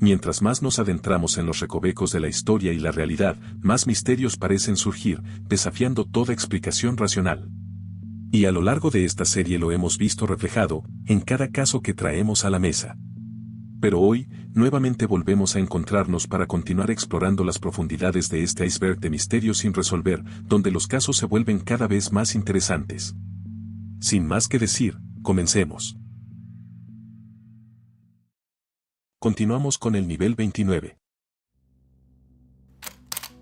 mientras más nos adentramos en los recovecos de la historia y la realidad, más misterios parecen surgir, desafiando toda explicación racional. Y a lo largo de esta serie lo hemos visto reflejado, en cada caso que traemos a la mesa. Pero hoy, nuevamente volvemos a encontrarnos para continuar explorando las profundidades de este iceberg de misterios sin resolver, donde los casos se vuelven cada vez más interesantes. Sin más que decir, comencemos. Continuamos con el nivel 29.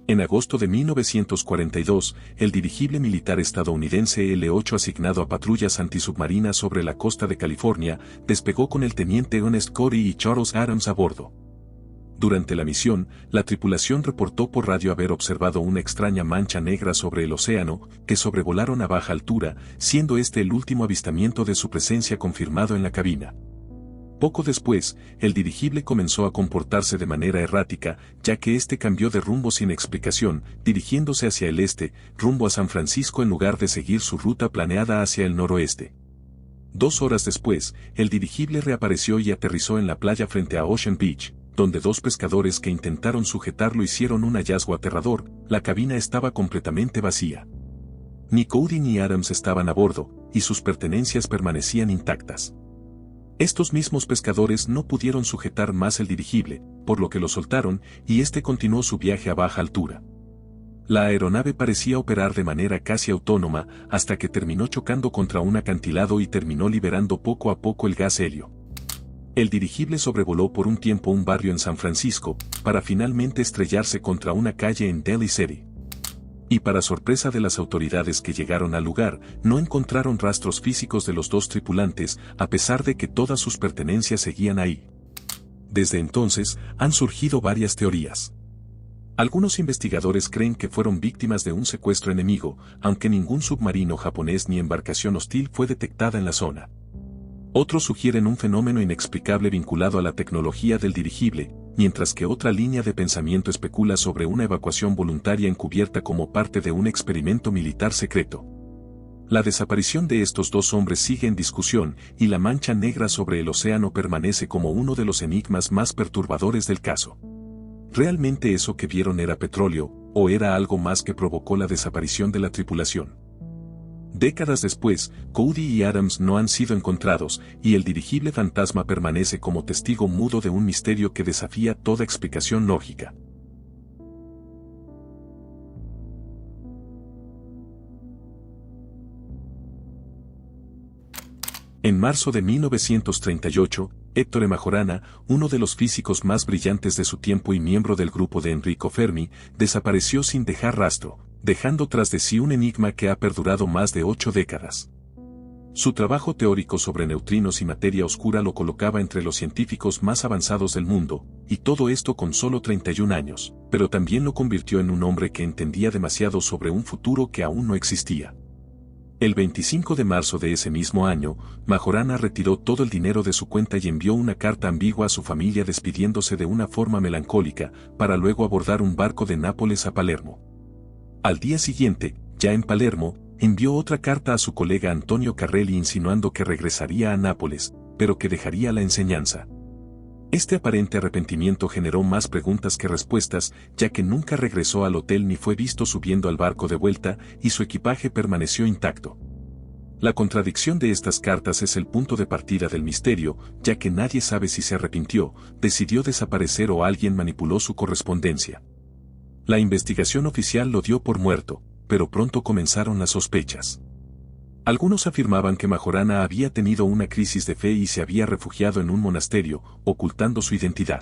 En agosto de 1942, el dirigible militar estadounidense L-8 asignado a patrullas antisubmarinas sobre la costa de California, despegó con el teniente Ernest Corey y Charles Adams a bordo. Durante la misión, la tripulación reportó por radio haber observado una extraña mancha negra sobre el océano, que sobrevolaron a baja altura, siendo este el último avistamiento de su presencia confirmado en la cabina. Poco después, el dirigible comenzó a comportarse de manera errática, ya que este cambió de rumbo sin explicación, dirigiéndose hacia el este, rumbo a San Francisco en lugar de seguir su ruta planeada hacia el noroeste. 2 horas después, el dirigible reapareció y aterrizó en la playa frente a Ocean Beach, donde 2 pescadores que intentaron sujetarlo hicieron un hallazgo aterrador: la cabina estaba completamente vacía. Ni Cody ni Adams estaban a bordo, y sus pertenencias permanecían intactas. Estos mismos pescadores no pudieron sujetar más el dirigible, por lo que lo soltaron, y este continuó su viaje a baja altura. La aeronave parecía operar de manera casi autónoma, hasta que terminó chocando contra un acantilado y terminó liberando poco a poco el gas helio. El dirigible sobrevoló por un tiempo un barrio en San Francisco, para finalmente estrellarse contra una calle en Daly City. Y para sorpresa de las autoridades que llegaron al lugar, no encontraron rastros físicos de los 2 tripulantes, a pesar de que todas sus pertenencias seguían ahí. Desde entonces, han surgido varias teorías. Algunos investigadores creen que fueron víctimas de un secuestro enemigo, aunque ningún submarino japonés ni embarcación hostil fue detectada en la zona. Otros sugieren un fenómeno inexplicable vinculado a la tecnología del dirigible, mientras que otra línea de pensamiento especula sobre una evacuación voluntaria encubierta como parte de un experimento militar secreto. La desaparición de estos 2 hombres sigue en discusión, y la mancha negra sobre el océano permanece como uno de los enigmas más perturbadores del caso. ¿Realmente eso que vieron era petróleo, o era algo más que provocó la desaparición de la tripulación? Décadas después, Cody y Adams no han sido encontrados, y el dirigible fantasma permanece como testigo mudo de un misterio que desafía toda explicación lógica. En marzo de 1938, Ettore Majorana, uno de los físicos más brillantes de su tiempo y miembro del grupo de Enrico Fermi, desapareció sin dejar rastro, dejando tras de sí un enigma que ha perdurado más de 8 décadas. Su trabajo teórico sobre neutrinos y materia oscura lo colocaba entre los científicos más avanzados del mundo, y todo esto con solo 31 años, pero también lo convirtió en un hombre que entendía demasiado sobre un futuro que aún no existía. El 25 de marzo de ese mismo año, Majorana retiró todo el dinero de su cuenta y envió una carta ambigua a su familia despidiéndose de una forma melancólica, para luego abordar un barco de Nápoles a Palermo. Al día siguiente, ya en Palermo, envió otra carta a su colega Antonio Carrelli insinuando que regresaría a Nápoles, pero que dejaría la enseñanza. Este aparente arrepentimiento generó más preguntas que respuestas, ya que nunca regresó al hotel ni fue visto subiendo al barco de vuelta, y su equipaje permaneció intacto. La contradicción de estas cartas es el punto de partida del misterio, ya que nadie sabe si se arrepintió, decidió desaparecer o alguien manipuló su correspondencia. La investigación oficial lo dio por muerto, pero pronto comenzaron las sospechas. Algunos afirmaban que Majorana había tenido una crisis de fe y se había refugiado en un monasterio, ocultando su identidad.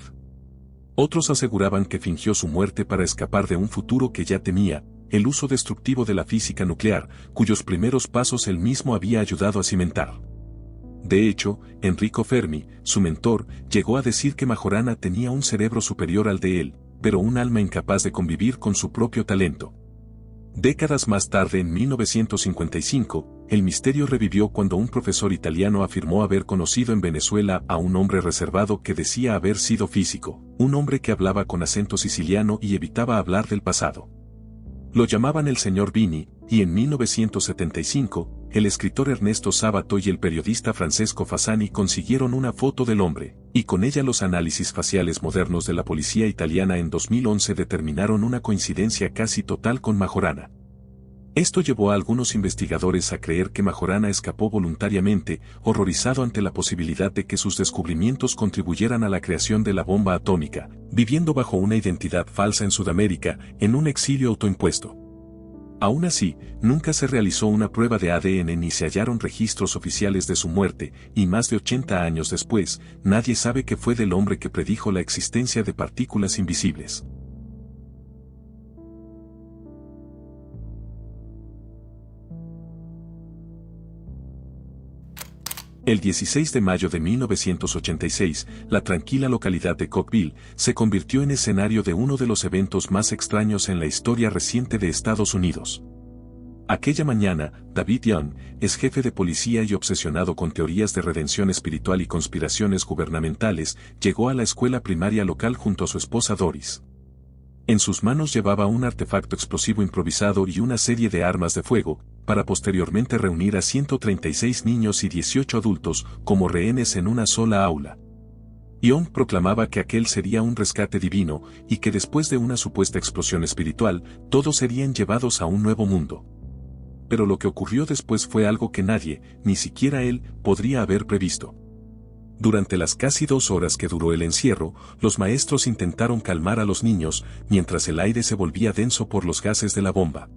Otros aseguraban que fingió su muerte para escapar de un futuro que ya temía, el uso destructivo de la física nuclear, cuyos primeros pasos él mismo había ayudado a cimentar. De hecho, Enrico Fermi, su mentor, llegó a decir que Majorana tenía un cerebro superior al de él, pero un alma incapaz de convivir con su propio talento. Décadas más tarde, en 1955, el misterio revivió cuando un profesor italiano afirmó haber conocido en Venezuela a un hombre reservado que decía haber sido físico, un hombre que hablaba con acento siciliano y evitaba hablar del pasado. Lo llamaban el señor Vini, y en 1975, el escritor Ernesto Sábato y el periodista Francesco Fasani consiguieron una foto del hombre, y con ella los análisis faciales modernos de la policía italiana en 2011 determinaron una coincidencia casi total con Majorana. Esto llevó a algunos investigadores a creer que Majorana escapó voluntariamente, horrorizado ante la posibilidad de que sus descubrimientos contribuyeran a la creación de la bomba atómica, viviendo bajo una identidad falsa en Sudamérica, en un exilio autoimpuesto. Aún así, nunca se realizó una prueba de ADN ni se hallaron registros oficiales de su muerte, y más de 80 años después, nadie sabe qué fue del hombre que predijo la existencia de partículas invisibles. El 16 de mayo de 1986, la tranquila localidad de Cookeville se convirtió en escenario de uno de los eventos más extraños en la historia reciente de Estados Unidos. Aquella mañana, David Young, ex jefe de policía y obsesionado con teorías de redención espiritual y conspiraciones gubernamentales, llegó a la escuela primaria local junto a su esposa Doris. En sus manos llevaba un artefacto explosivo improvisado y una serie de armas de fuego, para posteriormente reunir a 136 niños y 18 adultos como rehenes en una sola aula. Young proclamaba que aquel sería un rescate divino y que después de una supuesta explosión espiritual, todos serían llevados a un nuevo mundo. Pero lo que ocurrió después fue algo que nadie, ni siquiera él, podría haber previsto. Durante las casi 2 horas que duró el encierro, los maestros intentaron calmar a los niños, mientras el aire se volvía denso por los gases de la bomba.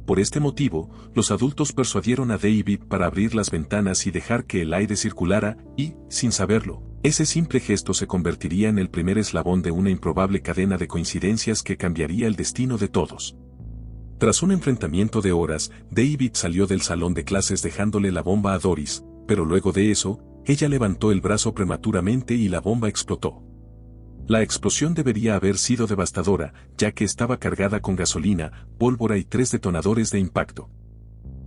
Por este motivo, los adultos persuadieron a David para abrir las ventanas y dejar que el aire circulara, y, sin saberlo, ese simple gesto se convertiría en el primer eslabón de una improbable cadena de coincidencias que cambiaría el destino de todos. Tras un enfrentamiento de horas, David salió del salón de clases dejándole la bomba a Doris, pero luego de eso, ella levantó el brazo prematuramente y la bomba explotó. La explosión debería haber sido devastadora, ya que estaba cargada con gasolina, pólvora y 3 detonadores de impacto.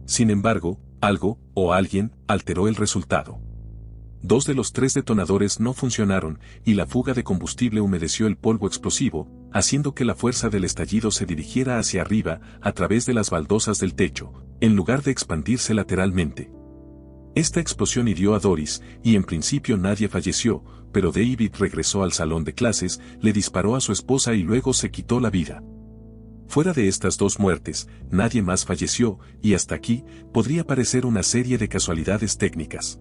Sin embargo, algo, o alguien, alteró el resultado. 2 de los 3 detonadores no funcionaron, y la fuga de combustible humedeció el polvo explosivo, haciendo que la fuerza del estallido se dirigiera hacia arriba, a través de las baldosas del techo, en lugar de expandirse lateralmente. Esta explosión hirió a Doris, y en principio nadie falleció, pero David regresó al salón de clases, le disparó a su esposa y luego se quitó la vida. Fuera de estas 2 muertes, nadie más falleció, y hasta aquí, podría parecer una serie de casualidades técnicas.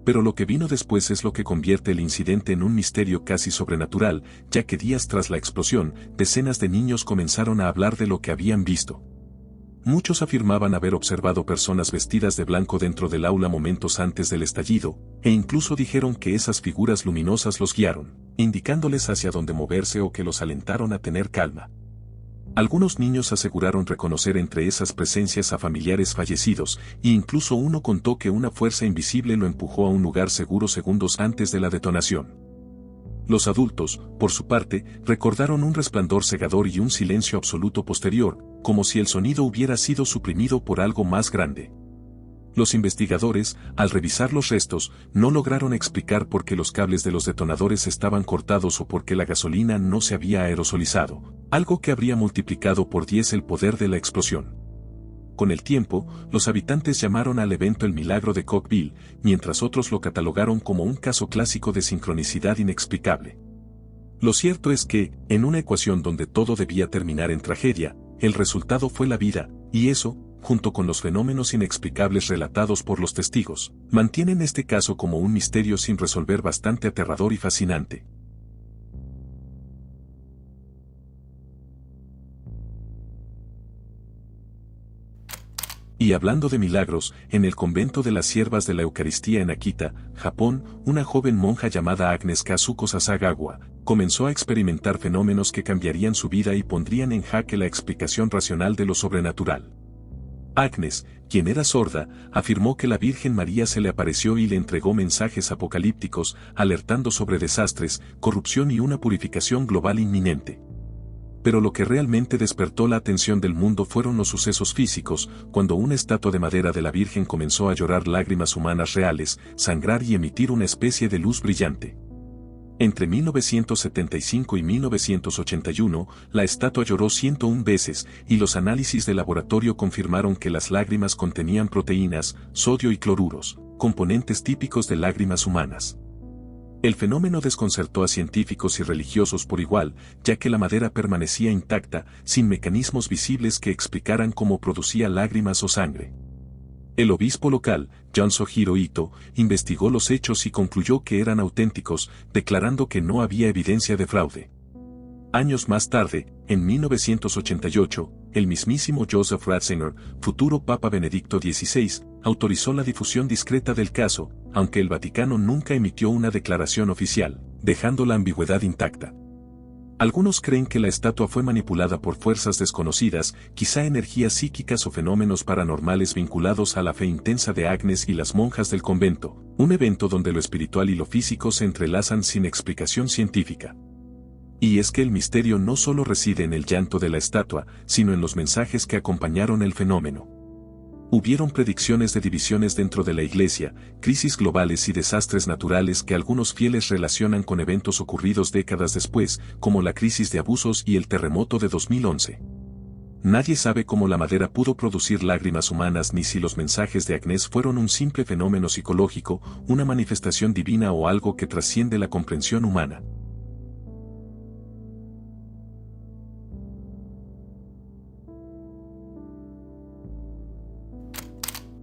Pero lo que vino después es lo que convierte el incidente en un misterio casi sobrenatural, ya que días tras la explosión, decenas de niños comenzaron a hablar de lo que habían visto. Muchos afirmaban haber observado personas vestidas de blanco dentro del aula momentos antes del estallido, e incluso dijeron que esas figuras luminosas los guiaron, indicándoles hacia dónde moverse o que los alentaron a tener calma. Algunos niños aseguraron reconocer entre esas presencias a familiares fallecidos, e incluso uno contó que una fuerza invisible lo empujó a un lugar seguro segundos antes de la detonación. Los adultos, por su parte, recordaron un resplandor cegador y un silencio absoluto posterior, como si el sonido hubiera sido suprimido por algo más grande. Los investigadores, al revisar los restos, no lograron explicar por qué los cables de los detonadores estaban cortados o por qué la gasolina no se había aerosolizado, algo que habría multiplicado por 10 el poder de la explosión. Con el tiempo, los habitantes llamaron al evento el milagro de Cookeville, mientras otros lo catalogaron como un caso clásico de sincronicidad inexplicable. Lo cierto es que, en una ecuación donde todo debía terminar en tragedia, el resultado fue la vida, y eso, junto con los fenómenos inexplicables relatados por los testigos, mantienen este caso como un misterio sin resolver bastante aterrador y fascinante. Y hablando de milagros, en el convento de las Siervas de la Eucaristía en Akita, Japón, una joven monja llamada Agnes Kazuko Sasagawa, comenzó a experimentar fenómenos que cambiarían su vida y pondrían en jaque la explicación racional de lo sobrenatural. Agnes, quien era sorda, afirmó que la Virgen María se le apareció y le entregó mensajes apocalípticos, alertando sobre desastres, corrupción y una purificación global inminente. Pero lo que realmente despertó la atención del mundo fueron los sucesos físicos, cuando una estatua de madera de la Virgen comenzó a llorar lágrimas humanas reales, sangrar y emitir una especie de luz brillante. Entre 1975 y 1981, la estatua lloró 101 veces, y los análisis de laboratorio confirmaron que las lágrimas contenían proteínas, sodio y cloruros, componentes típicos de lágrimas humanas. El fenómeno desconcertó a científicos y religiosos por igual, ya que la madera permanecía intacta, sin mecanismos visibles que explicaran cómo producía lágrimas o sangre. El obispo local, Junsohiro Ito, investigó los hechos y concluyó que eran auténticos, declarando que no había evidencia de fraude. Años más tarde, en 1988, el mismísimo Joseph Ratzinger, futuro Papa Benedicto XVI, autorizó la difusión discreta del caso, aunque el Vaticano nunca emitió una declaración oficial, dejando la ambigüedad intacta. Algunos creen que la estatua fue manipulada por fuerzas desconocidas, quizá energías psíquicas o fenómenos paranormales vinculados a la fe intensa de Agnes y las monjas del convento, un evento donde lo espiritual y lo físico se entrelazan sin explicación científica. Y es que el misterio no solo reside en el llanto de la estatua, sino en los mensajes que acompañaron el fenómeno. Hubieron predicciones de divisiones dentro de la Iglesia, crisis globales y desastres naturales que algunos fieles relacionan con eventos ocurridos décadas después, como la crisis de abusos y el terremoto de 2011. Nadie sabe cómo la madera pudo producir lágrimas humanas ni si los mensajes de Agnes fueron un simple fenómeno psicológico, una manifestación divina o algo que trasciende la comprensión humana.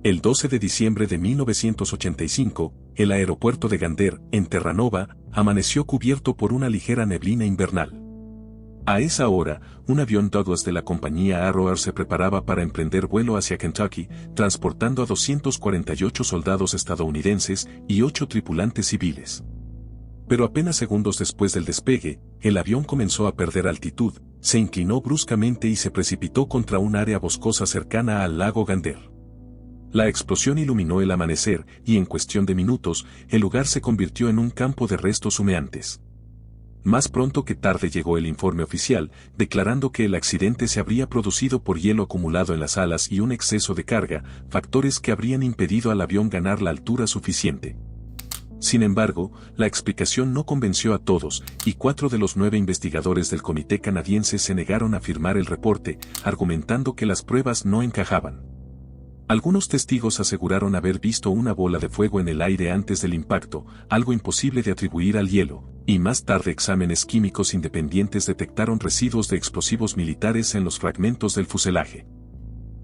El 12 de diciembre de 1985, el aeropuerto de Gander, en Terranova, amaneció cubierto por una ligera neblina invernal. A esa hora, un avión Douglas de la compañía Arrow se preparaba para emprender vuelo hacia Kentucky, transportando a 248 soldados estadounidenses y 8 tripulantes civiles. Pero apenas segundos después del despegue, el avión comenzó a perder altitud, se inclinó bruscamente y se precipitó contra un área boscosa cercana al lago Gander. La explosión iluminó el amanecer y en cuestión de minutos, el lugar se convirtió en un campo de restos humeantes. Más pronto que tarde llegó el informe oficial, declarando que el accidente se habría producido por hielo acumulado en las alas y un exceso de carga, factores que habrían impedido al avión ganar la altura suficiente. Sin embargo, la explicación no convenció a todos, y 4 de los 9 investigadores del comité canadiense se negaron a firmar el reporte, argumentando que las pruebas no encajaban. Algunos testigos aseguraron haber visto una bola de fuego en el aire antes del impacto, algo imposible de atribuir al hielo, y más tarde exámenes químicos independientes detectaron residuos de explosivos militares en los fragmentos del fuselaje.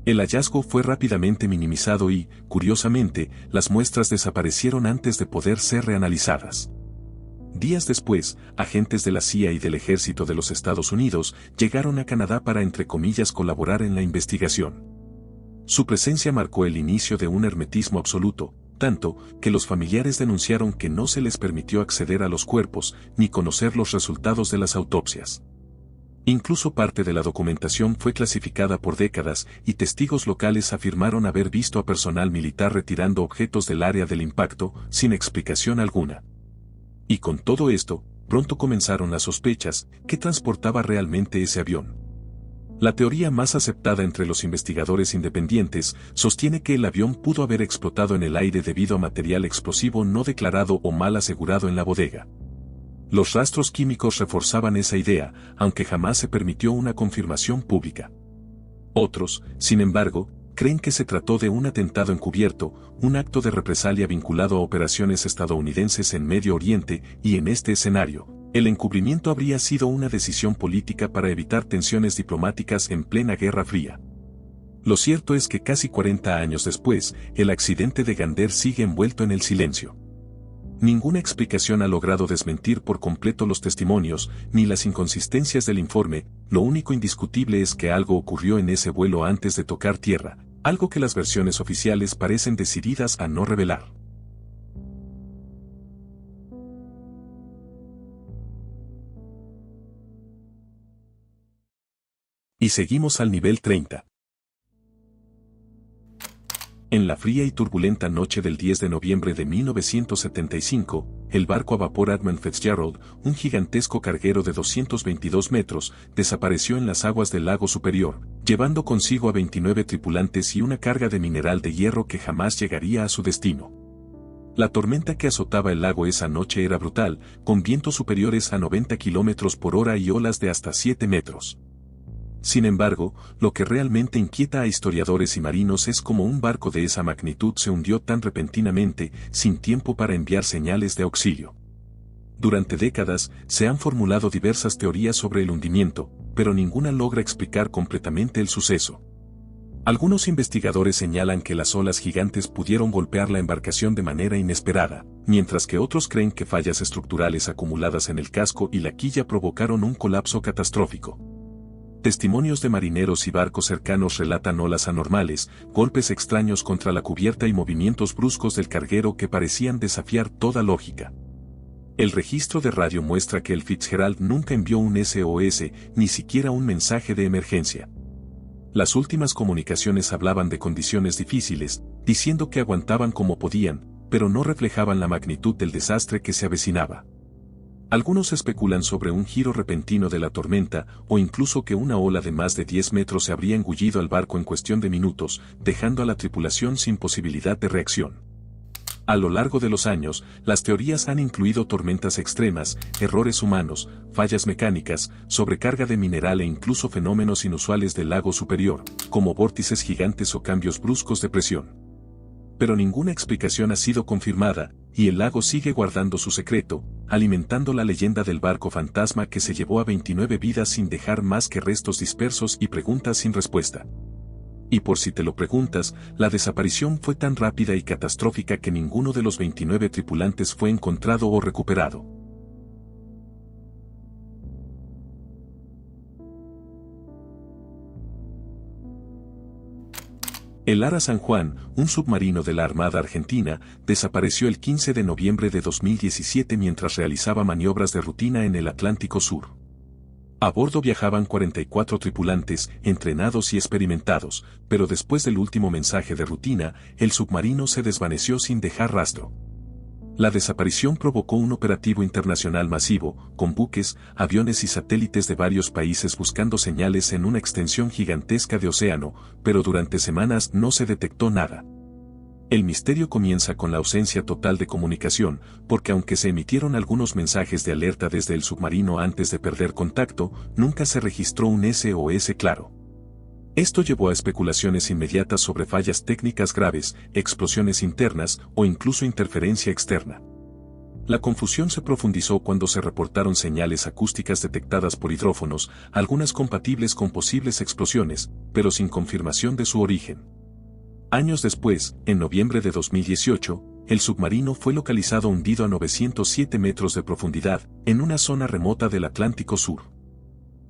El hallazgo fue rápidamente minimizado y, curiosamente, las muestras desaparecieron antes de poder ser reanalizadas. Días después, agentes de la CIA y del Ejército de los Estados Unidos llegaron a Canadá para entre comillas colaborar en la investigación. Su presencia marcó el inicio de un hermetismo absoluto, tanto que los familiares denunciaron que no se les permitió acceder a los cuerpos ni conocer los resultados de las autopsias. Incluso parte de la documentación fue clasificada por décadas y testigos locales afirmaron haber visto a personal militar retirando objetos del área del impacto sin explicación alguna. Y con todo esto, pronto comenzaron las sospechas: ¿qué transportaba realmente ese avión? La teoría más aceptada entre los investigadores independientes sostiene que el avión pudo haber explotado en el aire debido a material explosivo no declarado o mal asegurado en la bodega. Los rastros químicos reforzaban esa idea, aunque jamás se permitió una confirmación pública. Otros, sin embargo, creen que se trató de un atentado encubierto, un acto de represalia vinculado a operaciones estadounidenses en Medio Oriente, y en este escenario, el encubrimiento habría sido una decisión política para evitar tensiones diplomáticas en plena Guerra Fría. Lo cierto es que casi 40 años después, el accidente de Gander sigue envuelto en el silencio. Ninguna explicación ha logrado desmentir por completo los testimonios, ni las inconsistencias del informe. Lo único indiscutible es que algo ocurrió en ese vuelo antes de tocar tierra, algo que las versiones oficiales parecen decididas a no revelar. Y seguimos al nivel 30. En la fría y turbulenta noche del 10 de noviembre de 1975, el barco a vapor Edmund Fitzgerald, un gigantesco carguero de 222 metros, desapareció en las aguas del lago superior, llevando consigo a 29 tripulantes y una carga de mineral de hierro que jamás llegaría a su destino. La tormenta que azotaba el lago esa noche era brutal, con vientos superiores a 90 km por hora y olas de hasta 7 metros. Sin embargo, lo que realmente inquieta a historiadores y marinos es cómo un barco de esa magnitud se hundió tan repentinamente, sin tiempo para enviar señales de auxilio. Durante décadas, se han formulado diversas teorías sobre el hundimiento, pero ninguna logra explicar completamente el suceso. Algunos investigadores señalan que las olas gigantes pudieron golpear la embarcación de manera inesperada, mientras que otros creen que fallas estructurales acumuladas en el casco y la quilla provocaron un colapso catastrófico. Testimonios de marineros y barcos cercanos relatan olas anormales, golpes extraños contra la cubierta y movimientos bruscos del carguero que parecían desafiar toda lógica. El registro de radio muestra que el Fitzgerald nunca envió un SOS, ni siquiera un mensaje de emergencia. Las últimas comunicaciones hablaban de condiciones difíciles, diciendo que aguantaban como podían, pero no reflejaban la magnitud del desastre que se avecinaba. Algunos especulan sobre un giro repentino de la tormenta, o incluso que una ola de más de 10 metros se habría engullido al barco en cuestión de minutos, dejando a la tripulación sin posibilidad de reacción. A lo largo de los años, las teorías han incluido tormentas extremas, errores humanos, fallas mecánicas, sobrecarga de mineral e incluso fenómenos inusuales del lago superior, como vórtices gigantes o cambios bruscos de presión. Pero ninguna explicación ha sido confirmada, y el lago sigue guardando su secreto, alimentando la leyenda del barco fantasma que se llevó a 29 vidas sin dejar más que restos dispersos y preguntas sin respuesta. Y por si te lo preguntas, la desaparición fue tan rápida y catastrófica que ninguno de los 29 tripulantes fue encontrado o recuperado. El Ara San Juan, un submarino de la Armada Argentina, desapareció el 15 de noviembre de 2017 mientras realizaba maniobras de rutina en el Atlántico Sur. A bordo viajaban 44 tripulantes, entrenados y experimentados, pero después del último mensaje de rutina, el submarino se desvaneció sin dejar rastro. La desaparición provocó un operativo internacional masivo, con buques, aviones y satélites de varios países buscando señales en una extensión gigantesca de océano, pero durante semanas no se detectó nada. El misterio comienza con la ausencia total de comunicación, porque aunque se emitieron algunos mensajes de alerta desde el submarino antes de perder contacto, nunca se registró un SOS claro. Esto llevó a especulaciones inmediatas sobre fallas técnicas graves, explosiones internas o incluso interferencia externa. La confusión se profundizó cuando se reportaron señales acústicas detectadas por hidrófonos, algunas compatibles con posibles explosiones, pero sin confirmación de su origen. Años después, en noviembre de 2018, el submarino fue localizado hundido a 907 metros de profundidad, en una zona remota del Atlántico Sur.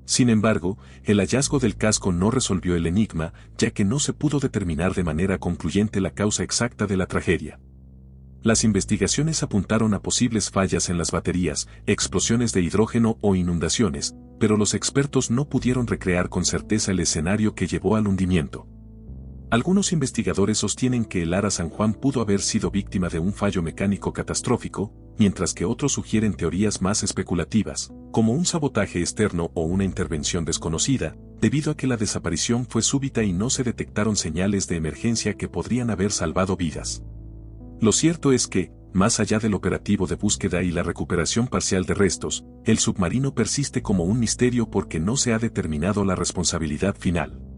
Sin embargo, el hallazgo del casco no resolvió el enigma, ya que no se pudo determinar de manera concluyente la causa exacta de la tragedia. Las investigaciones apuntaron a posibles fallas en las baterías, explosiones de hidrógeno o inundaciones, pero los expertos no pudieron recrear con certeza el escenario que llevó al hundimiento. Algunos investigadores sostienen que el Ara San Juan pudo haber sido víctima de un fallo mecánico catastrófico, mientras que otros sugieren teorías más especulativas, como un sabotaje externo o una intervención desconocida, debido a que la desaparición fue súbita y no se detectaron señales de emergencia que podrían haber salvado vidas. Lo cierto es que, más allá del operativo de búsqueda y la recuperación parcial de restos, el submarino persiste como un misterio porque no se ha determinado la responsabilidad final.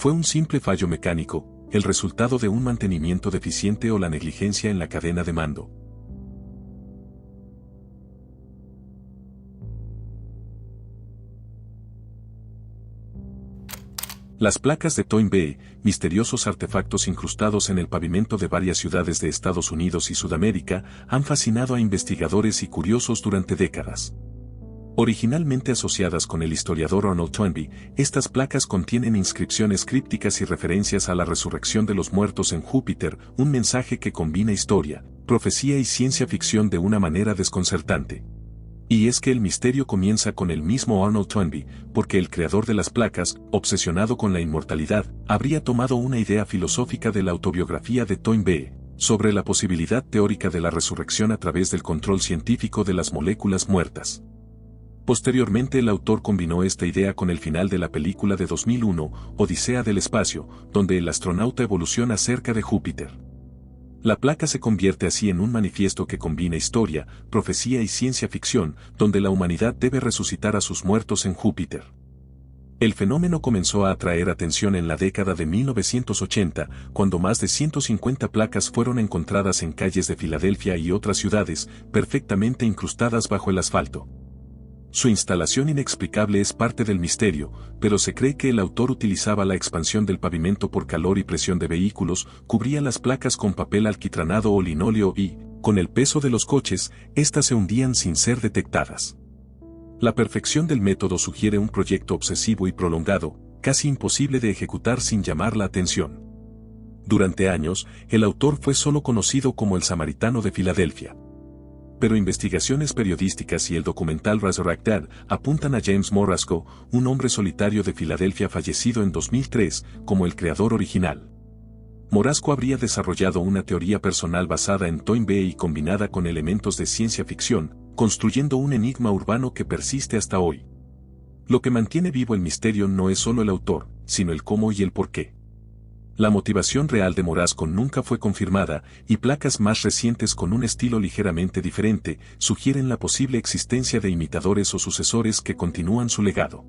¿Fue un simple fallo mecánico, el resultado de un mantenimiento deficiente o la negligencia en la cadena de mando? Las placas de Toynbee, misteriosos artefactos incrustados en el pavimento de varias ciudades de Estados Unidos y Sudamérica, han fascinado a investigadores y curiosos durante décadas. Originalmente asociadas con el historiador Arnold Toynbee, estas placas contienen inscripciones crípticas y referencias a la resurrección de los muertos en Júpiter, un mensaje que combina historia, profecía y ciencia ficción de una manera desconcertante. Y es que el misterio comienza con el mismo Arnold Toynbee, porque el creador de las placas, obsesionado con la inmortalidad, habría tomado una idea filosófica de la autobiografía de Toynbee, sobre la posibilidad teórica de la resurrección a través del control científico de las moléculas muertas. Posteriormente el autor combinó esta idea con el final de la película de 2001, Odisea del espacio, donde el astronauta evoluciona cerca de Júpiter. La placa se convierte así en un manifiesto que combina historia, profecía y ciencia ficción, donde la humanidad debe resucitar a sus muertos en Júpiter. El fenómeno comenzó a atraer atención en la década de 1980, cuando más de 150 placas fueron encontradas en calles de Filadelfia y otras ciudades, perfectamente incrustadas bajo el asfalto. Su instalación inexplicable es parte del misterio, pero se cree que el autor utilizaba la expansión del pavimento por calor y presión de vehículos, cubría las placas con papel alquitranado o linóleo y, con el peso de los coches, éstas se hundían sin ser detectadas. La perfección del método sugiere un proyecto obsesivo y prolongado, casi imposible de ejecutar sin llamar la atención. Durante años, el autor fue solo conocido como el Samaritano de Filadelfia. Pero investigaciones periodísticas y el documental Resurrected apuntan a James Morasco, un hombre solitario de Filadelfia fallecido en 2003, como el creador original. Morasco habría desarrollado una teoría personal basada en Toynbee y combinada con elementos de ciencia ficción, construyendo un enigma urbano que persiste hasta hoy. Lo que mantiene vivo el misterio no es solo el autor, sino el cómo y el por qué. La motivación real de Morasco nunca fue confirmada, y placas más recientes con un estilo ligeramente diferente sugieren la posible existencia de imitadores o sucesores que continúan su legado.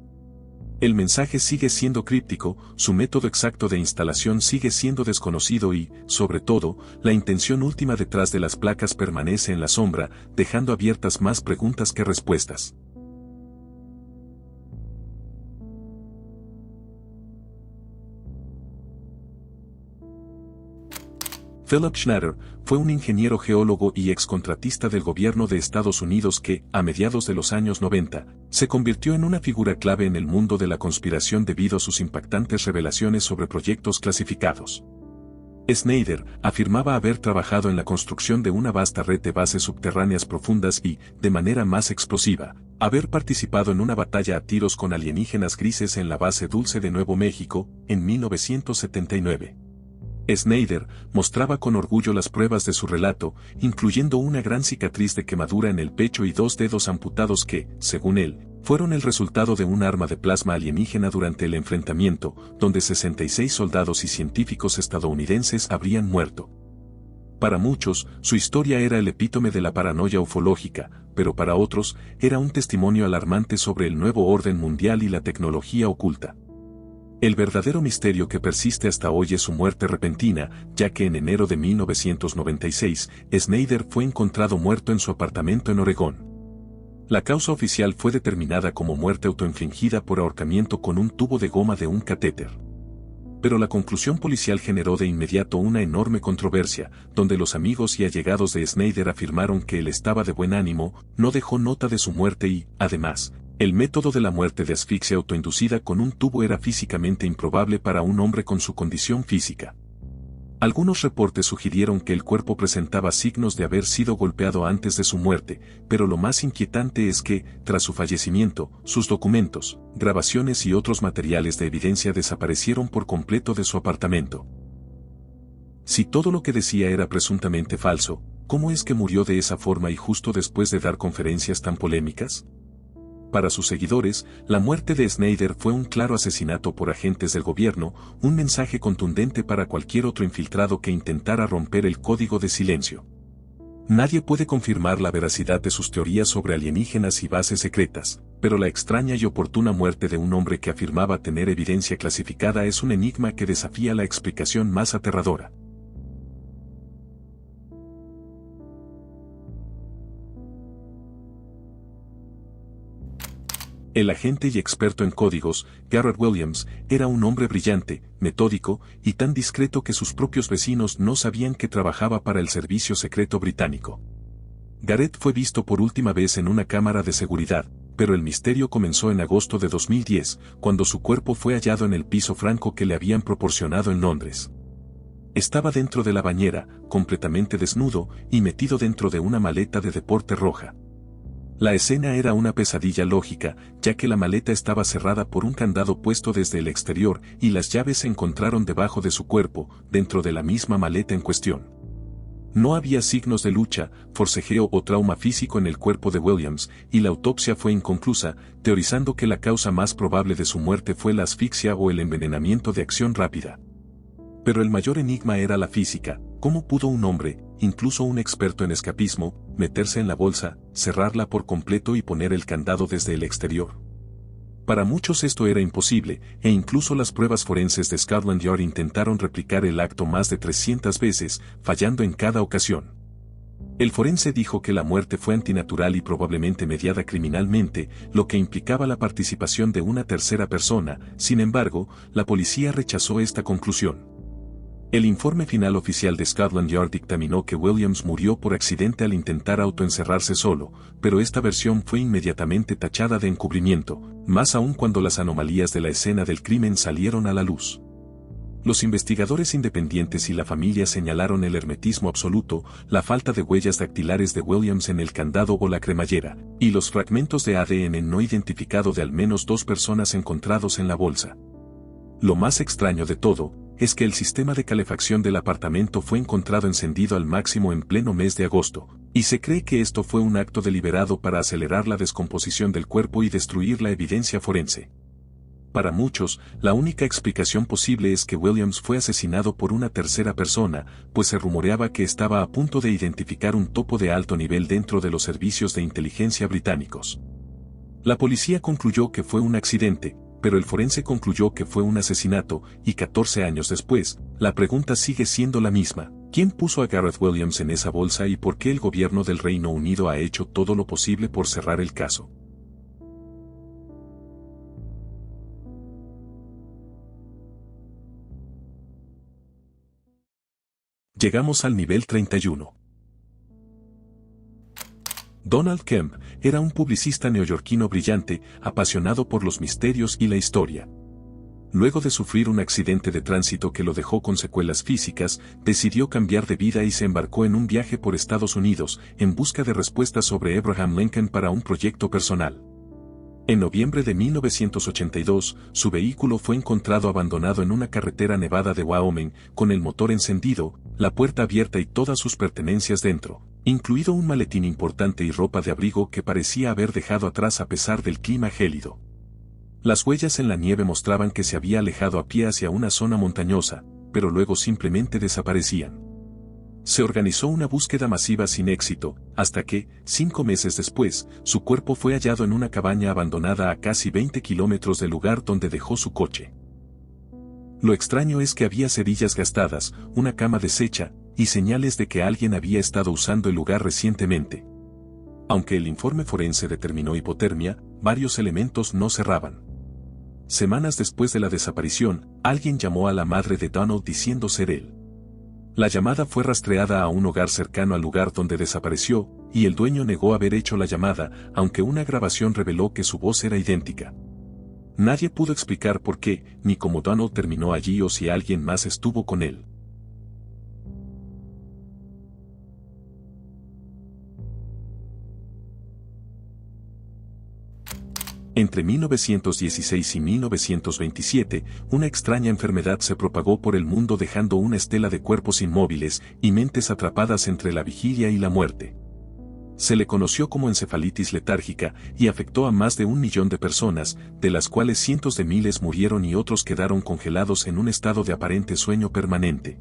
El mensaje sigue siendo críptico, su método exacto de instalación sigue siendo desconocido y, sobre todo, la intención última detrás de las placas permanece en la sombra, dejando abiertas más preguntas que respuestas. Philip Schneider fue un ingeniero geólogo y excontratista del gobierno de Estados Unidos que, a mediados de los años 90, se convirtió en una figura clave en el mundo de la conspiración debido a sus impactantes revelaciones sobre proyectos clasificados. Schneider afirmaba haber trabajado en la construcción de una vasta red de bases subterráneas profundas y, de manera más explosiva, haber participado en una batalla a tiros con alienígenas grises en la base Dulce de Nuevo México, en 1979. Schneider mostraba con orgullo las pruebas de su relato, incluyendo una gran cicatriz de quemadura en el pecho y 2 dedos amputados que, según él, fueron el resultado de un arma de plasma alienígena durante el enfrentamiento, donde 66 soldados y científicos estadounidenses habrían muerto. Para muchos, su historia era el epítome de la paranoia ufológica, pero para otros, era un testimonio alarmante sobre el nuevo orden mundial y la tecnología oculta. El verdadero misterio que persiste hasta hoy es su muerte repentina, ya que en enero de 1996, Schneider fue encontrado muerto en su apartamento en Oregón. La causa oficial fue determinada como muerte autoinfligida por ahorcamiento con un tubo de goma de un catéter. Pero la conclusión policial generó de inmediato una enorme controversia, donde los amigos y allegados de Schneider afirmaron que él estaba de buen ánimo, no dejó nota de su muerte y, además, el método de la muerte de asfixia autoinducida con un tubo era físicamente improbable para un hombre con su condición física. Algunos reportes sugirieron que el cuerpo presentaba signos de haber sido golpeado antes de su muerte, pero lo más inquietante es que, tras su fallecimiento, sus documentos, grabaciones y otros materiales de evidencia desaparecieron por completo de su apartamento. Si todo lo que decía era presuntamente falso, ¿cómo es que murió de esa forma y justo después de dar conferencias tan polémicas? Para sus seguidores, la muerte de Schneider fue un claro asesinato por agentes del gobierno, un mensaje contundente para cualquier otro infiltrado que intentara romper el código de silencio. Nadie puede confirmar la veracidad de sus teorías sobre alienígenas y bases secretas, pero la extraña y oportuna muerte de un hombre que afirmaba tener evidencia clasificada es un enigma que desafía la explicación más aterradora. El agente y experto en códigos, Garrett Williams, era un hombre brillante, metódico, y tan discreto que sus propios vecinos no sabían que trabajaba para el servicio secreto británico. Garrett fue visto por última vez en una cámara de seguridad, pero el misterio comenzó en agosto de 2010, cuando su cuerpo fue hallado en el piso franco que le habían proporcionado en Londres. Estaba dentro de la bañera, completamente desnudo, y metido dentro de una maleta de deporte roja. La escena era una pesadilla lógica, ya que la maleta estaba cerrada por un candado puesto desde el exterior y las llaves se encontraron debajo de su cuerpo, dentro de la misma maleta en cuestión. No había signos de lucha, forcejeo o trauma físico en el cuerpo de Williams, y la autopsia fue inconclusa, teorizando que la causa más probable de su muerte fue la asfixia o el envenenamiento de acción rápida. Pero el mayor enigma era la física. ¿Cómo pudo un hombre, incluso un experto en escapismo, meterse en la bolsa, cerrarla por completo y poner el candado desde el exterior? Para muchos esto era imposible, e incluso las pruebas forenses de Scotland Yard intentaron replicar el acto más de 300 veces, fallando en cada ocasión. El forense dijo que la muerte fue antinatural y probablemente mediada criminalmente, lo que implicaba la participación de una tercera persona. Sin embargo, la policía rechazó esta conclusión. El informe final oficial de Scotland Yard dictaminó que Williams murió por accidente al intentar autoencerrarse solo, pero esta versión fue inmediatamente tachada de encubrimiento, más aún cuando las anomalías de la escena del crimen salieron a la luz. Los investigadores independientes y la familia señalaron el hermetismo absoluto, la falta de huellas dactilares de Williams en el candado o la cremallera, y los fragmentos de ADN no identificado de al menos 2 personas encontrados en la bolsa. Lo más extraño de todo, es que el sistema de calefacción del apartamento fue encontrado encendido al máximo en pleno mes de agosto, y se cree que esto fue un acto deliberado para acelerar la descomposición del cuerpo y destruir la evidencia forense. Para muchos, la única explicación posible es que Williams fue asesinado por una tercera persona, pues se rumoreaba que estaba a punto de identificar un topo de alto nivel dentro de los servicios de inteligencia británicos. La policía concluyó que fue un accidente, pero el forense concluyó que fue un asesinato, y 14 años después, la pregunta sigue siendo la misma. ¿Quién puso a Gareth Williams en esa bolsa y por qué el gobierno del Reino Unido ha hecho todo lo posible por cerrar el caso? Llegamos al nivel 31. Donald Kemp era un publicista neoyorquino brillante, apasionado por los misterios y la historia. Luego de sufrir un accidente de tránsito que lo dejó con secuelas físicas, decidió cambiar de vida y se embarcó en un viaje por Estados Unidos, en busca de respuestas sobre Abraham Lincoln para un proyecto personal. En noviembre de 1982, su vehículo fue encontrado abandonado en una carretera nevada de Wyoming, con el motor encendido, la puerta abierta y todas sus pertenencias dentro, incluido un maletín importante y ropa de abrigo que parecía haber dejado atrás a pesar del clima gélido. Las huellas en la nieve mostraban que se había alejado a pie hacia una zona montañosa, pero luego simplemente desaparecían. Se organizó una búsqueda masiva sin éxito, hasta que, 5 meses después, su cuerpo fue hallado en una cabaña abandonada a casi 20 kilómetros del lugar donde dejó su coche. Lo extraño es que había cerillas gastadas, una cama deshecha, y señales de que alguien había estado usando el lugar recientemente. Aunque el informe forense determinó hipotermia, varios elementos no cerraban. Semanas después de la desaparición, alguien llamó a la madre de Donald diciendo ser él. La llamada fue rastreada a un hogar cercano al lugar donde desapareció, y el dueño negó haber hecho la llamada, aunque una grabación reveló que su voz era idéntica. Nadie pudo explicar por qué, ni cómo Donald terminó allí o si alguien más estuvo con él. Entre 1916 y 1927, una extraña enfermedad se propagó por el mundo dejando una estela de cuerpos inmóviles y mentes atrapadas entre la vigilia y la muerte. Se le conoció como encefalitis letárgica y afectó a más de 1 millón de personas, de las cuales cientos de miles murieron y otros quedaron congelados en un estado de aparente sueño permanente.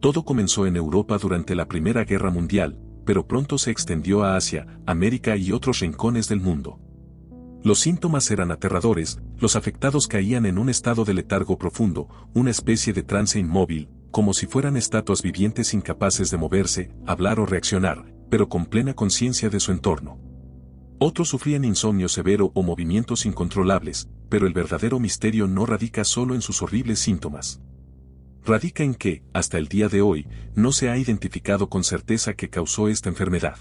Todo comenzó en Europa durante la Primera Guerra Mundial, pero pronto se extendió a Asia, América y otros rincones del mundo. Los síntomas eran aterradores, los afectados caían en un estado de letargo profundo, una especie de trance inmóvil, como si fueran estatuas vivientes incapaces de moverse, hablar o reaccionar, pero con plena conciencia de su entorno. Otros sufrían insomnio severo o movimientos incontrolables, pero el verdadero misterio no radica solo en sus horribles síntomas. Radica en que, hasta el día de hoy, no se ha identificado con certeza qué causó esta enfermedad.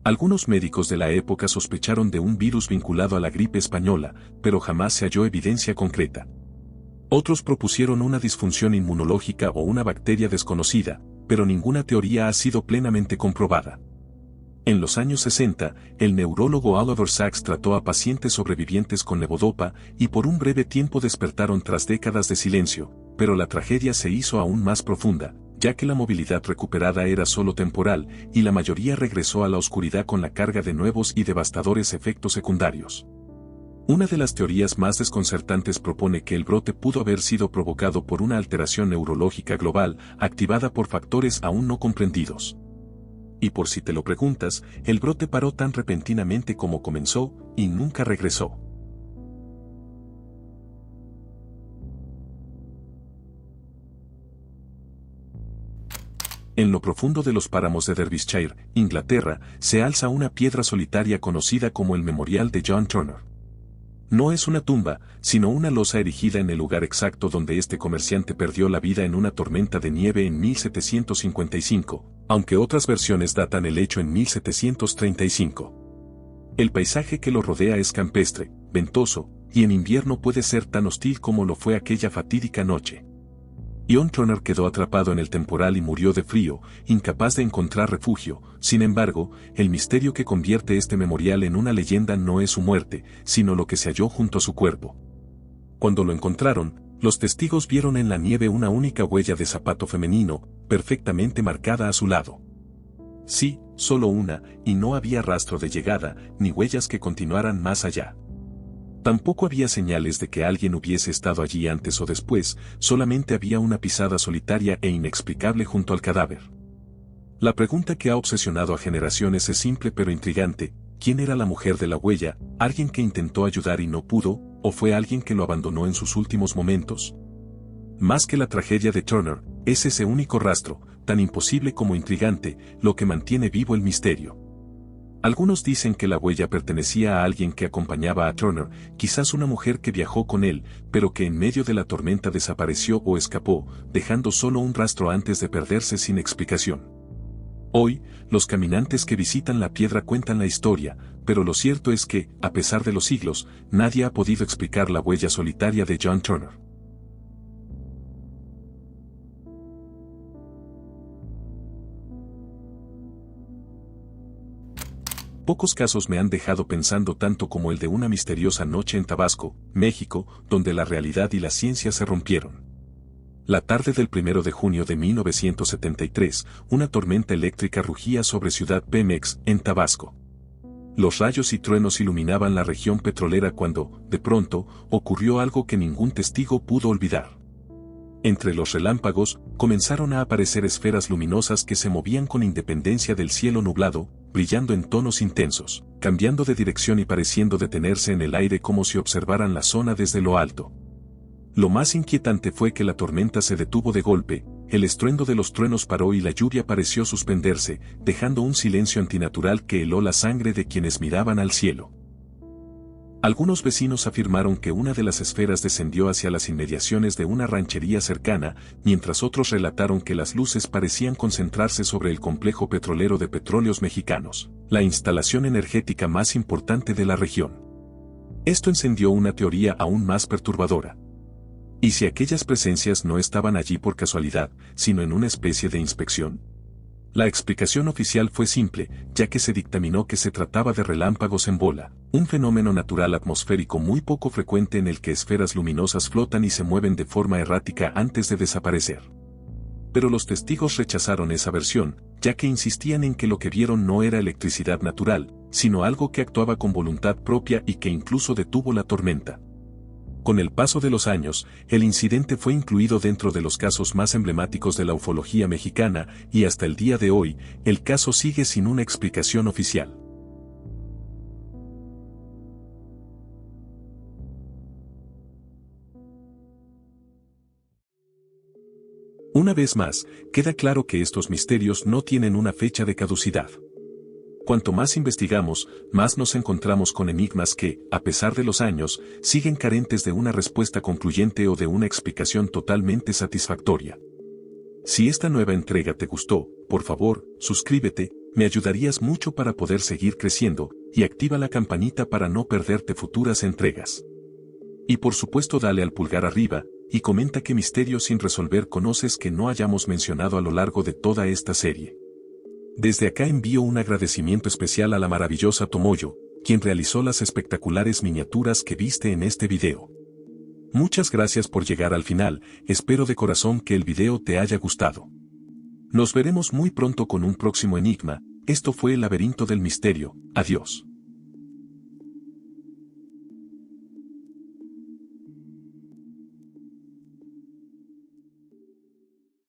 Algunos médicos de la época sospecharon de un virus vinculado a la gripe española, pero jamás se halló evidencia concreta. Otros propusieron una disfunción inmunológica o una bacteria desconocida, pero ninguna teoría ha sido plenamente comprobada. En los años 60, el neurólogo Oliver Sacks trató a pacientes sobrevivientes con levodopa y por un breve tiempo despertaron tras décadas de silencio, pero la tragedia se hizo aún más profunda, ya que la movilidad recuperada era solo temporal y la mayoría regresó a la oscuridad con la carga de nuevos y devastadores efectos secundarios. Una de las teorías más desconcertantes propone que el brote pudo haber sido provocado por una alteración neurológica global activada por factores aún no comprendidos. Y por si te lo preguntas, el brote paró tan repentinamente como comenzó, y nunca regresó. En lo profundo de los páramos de Derbyshire, Inglaterra, se alza una piedra solitaria conocida como el Memorial de John Turner. No es una tumba, sino una losa erigida en el lugar exacto donde este comerciante perdió la vida en una tormenta de nieve en 1755, aunque otras versiones datan el hecho en 1735. El paisaje que lo rodea es campestre, ventoso, y en invierno puede ser tan hostil como lo fue aquella fatídica noche. John Turner quedó atrapado en el temporal y murió de frío, incapaz de encontrar refugio. Sin embargo, el misterio que convierte este memorial en una leyenda no es su muerte, sino lo que se halló junto a su cuerpo. Cuando lo encontraron, los testigos vieron en la nieve una única huella de zapato femenino, perfectamente marcada a su lado. Sí, solo una, y no había rastro de llegada, ni huellas que continuaran más allá. Tampoco había señales de que alguien hubiese estado allí antes o después, solamente había una pisada solitaria e inexplicable junto al cadáver. La pregunta que ha obsesionado a generaciones es simple pero intrigante: ¿quién era la mujer de la huella? ¿Alguien que intentó ayudar y no pudo, o fue alguien que lo abandonó en sus últimos momentos? Más que la tragedia de Turner, es ese único rastro, tan imposible como intrigante, lo que mantiene vivo el misterio. Algunos dicen que la huella pertenecía a alguien que acompañaba a Turner, quizás una mujer que viajó con él, pero que en medio de la tormenta desapareció o escapó, dejando solo un rastro antes de perderse sin explicación. Hoy, los caminantes que visitan la piedra cuentan la historia, pero lo cierto es que, a pesar de los siglos, nadie ha podido explicar la huella solitaria de John Turner. Pocos casos me han dejado pensando tanto como el de una misteriosa noche en Tabasco, México, donde la realidad y la ciencia se rompieron. La tarde del 1 de junio de 1973, una tormenta eléctrica rugía sobre Ciudad Pemex, en Tabasco. Los rayos y truenos iluminaban la región petrolera cuando, de pronto, ocurrió algo que ningún testigo pudo olvidar. Entre los relámpagos, comenzaron a aparecer esferas luminosas que se movían con independencia del cielo nublado, brillando en tonos intensos, cambiando de dirección y pareciendo detenerse en el aire como si observaran la zona desde lo alto. Lo más inquietante fue que la tormenta se detuvo de golpe, el estruendo de los truenos paró y la lluvia pareció suspenderse, dejando un silencio antinatural que heló la sangre de quienes miraban al cielo. Algunos vecinos afirmaron que una de las esferas descendió hacia las inmediaciones de una ranchería cercana, mientras otros relataron que las luces parecían concentrarse sobre el complejo petrolero de Petróleos Mexicanos, la instalación energética más importante de la región. Esto encendió una teoría aún más perturbadora. ¿Y si aquellas presencias no estaban allí por casualidad, sino en una especie de inspección? La explicación oficial fue simple, ya que se dictaminó que se trataba de relámpagos en bola, un fenómeno natural atmosférico muy poco frecuente en el que esferas luminosas flotan y se mueven de forma errática antes de desaparecer. Pero los testigos rechazaron esa versión, ya que insistían en que lo que vieron no era electricidad natural, sino algo que actuaba con voluntad propia y que incluso detuvo la tormenta. Con el paso de los años, el incidente fue incluido dentro de los casos más emblemáticos de la ufología mexicana, y hasta el día de hoy, el caso sigue sin una explicación oficial. Una vez más, queda claro que estos misterios no tienen una fecha de caducidad. Cuanto más investigamos, más nos encontramos con enigmas que, a pesar de los años, siguen carentes de una respuesta concluyente o de una explicación totalmente satisfactoria. Si esta nueva entrega te gustó, por favor, suscríbete, me ayudarías mucho para poder seguir creciendo, y activa la campanita para no perderte futuras entregas. Y por supuesto dale al pulgar arriba, y comenta qué misterio sin resolver conoces que no hayamos mencionado a lo largo de toda esta serie. Desde acá envío un agradecimiento especial a la maravillosa Tomoyo, quien realizó las espectaculares miniaturas que viste en este video. Muchas gracias por llegar al final, espero de corazón que el video te haya gustado. Nos veremos muy pronto con un próximo enigma. Esto fue el laberinto del misterio, adiós.